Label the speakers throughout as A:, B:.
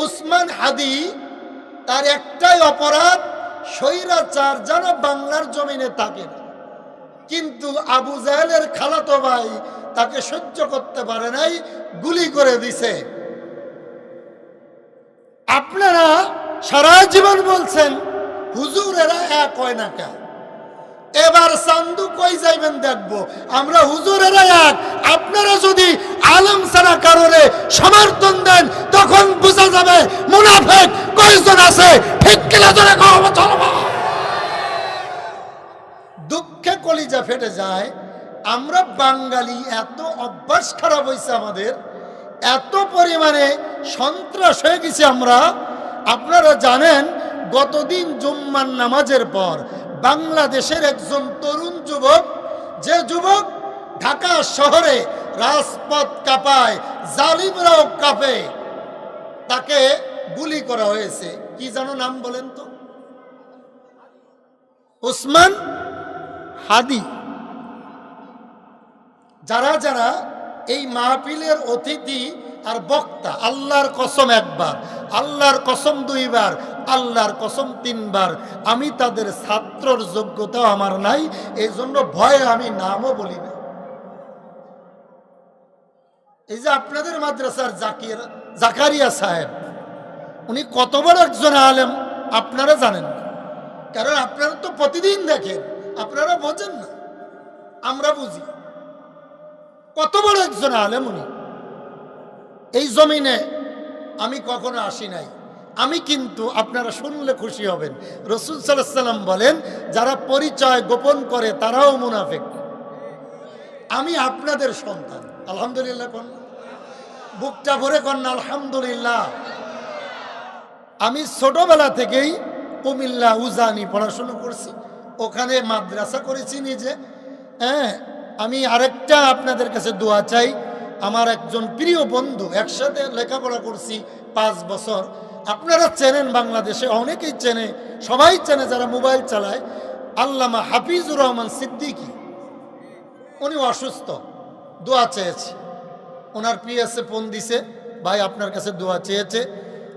A: উসমান হাদি তার একটাই অপরাধ, স্বৈরাচার যেন বাংলার জমিনে থাকে না। কিন্তু আবু জাহেলের খালাতো ভাই তাকে সহ্য করতে পারে নাই, গুলি করে দিছে। আপনারা সারা জীবন বলছেন হুজুর এরা এক হয় না কেন? এবার চান্দু কই যাইবেন দেখবো আমরা হুজুরেরা এক। আপনারা যদি আলেম ছাড়া কারণে সমর্থন দেন তখন বোঝা যাবে মুনাফিক কয়জন আছে। ঠিক কিনা জোরে কও চলবা। দুঃখে কলিজা ফেটে যায়। আমরা বাঙালি এত অভ্যাস খারাপ হয়েছে আমাদের, এত পরিমাণে সন্ত্রাস হয়ে গেছে আমরা। আপনারা জানেন গতদিন জুম্মার নামাজের পর বাংলাদেশের একজন তরুণ যুবক, যে যুবক ঢাকা শহরে রাজপথ কাঁপায়, জালিমরাও কাঁপে, তাকে গুলি করা হয়েছে। কি জানো নাম বলেন তো? উসমান হাদি। যারা যারা এই মাহফিলের অতিথি আর বক্তা, আল্লাহর কসম একবার, আল্লাহর কসম দুইবার, আল্লাহর কসম তিনবার, আমি তাদের ছাত্রর যোগ্যতাও আমার নাই, এই জন্য ভয়ে আমি নামও বলি না। এই যে আপনাদের মাদ্রাসার জাকারিয়া সাহেব, উনি কত বড় একজন আলেম আপনারা জানেন না, কারণ আপনারা তো প্রতিদিন দেখেন, আপনারা বোঝেন না, আমরা বুঝি। কত বড় একজন আলেম উনি। এই জমিনে আমি কখনো আসি নাই। আমি কিন্তু আপনারা শুনলে খুশি হবেন, রাসূল সাল্লাল্লাহু আলাইহি ওয়াসাল্লাম বলেন যারা পরিচয় গোপন করে তারাও মুনাফিক। আমি আপনাদের সন্তান, আলহামদুলিল্লাহ কোন বুকটা ভরে কোন আলহামদুলিল্লাহ। আমি ছোটবেলা থেকেই কুমিল্লা উজানি পড়াশোনা করছি, ওখানে মাদ্রাসা করেছি নিজে। আমি আরেকটা আপনাদের কাছে দোয়া চাই। আমার একজন প্রিয় বন্ধু, একসাথে লেখাপড়া করছি 5 বছর। আপনারা চেনেন, বাংলাদেশে অনেকেই চেনে, সবাই চেনে যারা মোবাইল চালায়, আল্লামা হাফিজুর রহমান সিদ্দিকী। উনি অসুস্থ, দোয়া চেয়েছে। ওনার পিএসএ ফোন দিছে, ভাই আপনার কাছে দোয়া চেয়েছে।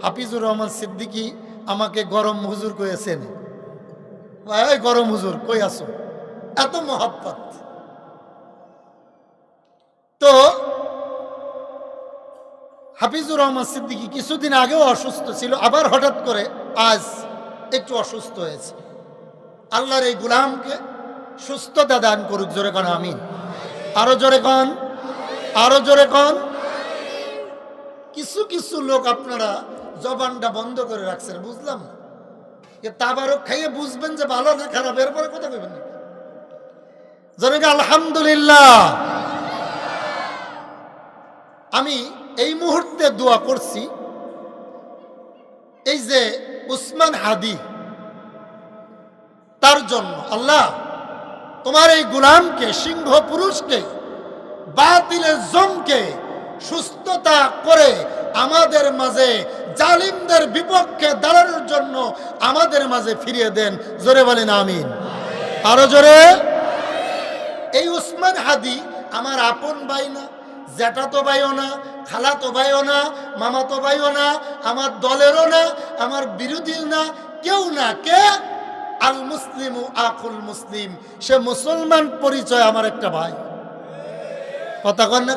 A: হাফিজুর রহমান সিদ্দিকী আমাকে গরম হুজুর কয়েছেন। ভাই গরম হুজুর কই আসো, এত মহব্বত। তো হাফিজুর রহমান সিদ্দিকী কিছুদিন আগেও অসুস্থ ছিল, আবার হঠাৎ করে আজ একটু অসুস্থ হয়েছে। আল্লাহর এই গোলামকে সুস্থতা দান করুক, জোরে কন আমিন। আরো জোরে কন, আরো জোরে কন। কিছু কিছু লোক আপনারা জবানটা বন্ধ করে রাখছেন, বুঝলাম না। তাবারক খাইয়ে বুঝবেন যে ভালো না খারাপ, এরপরে কথা বলবেন না। জোরে কন আলহামদুলিল্লাহ। আমি এই মুহূর্তে দোয়া করছি, এই যে উসমান হাদি, তার জন্য আল্লাহ তোমার এই গোলামকে, সিংহ পুরুষকে, বাতিলের জমকে সুস্থতা করে আমাদের মাঝে জালিমদের বিপক্ষে দাঁড়ানোর জন্য আমাদের মাঝে ফিরিয়ে দেন। জোরে বলেন আমিন, আরো জোরে। এই উসমান হাদি আমার আপন ভাই না, জ্যাঠাতো ভাইও না, খালাতো ভাইও না, মামাতো ভাইও না, আমার দলেরও না, আমার বিরোধী না, কেউ না। কে? আল মুসলিমু আকুল মুসলিম, সে মুসলমান পরিচয় আমার একটা ভাই। কথা কন না?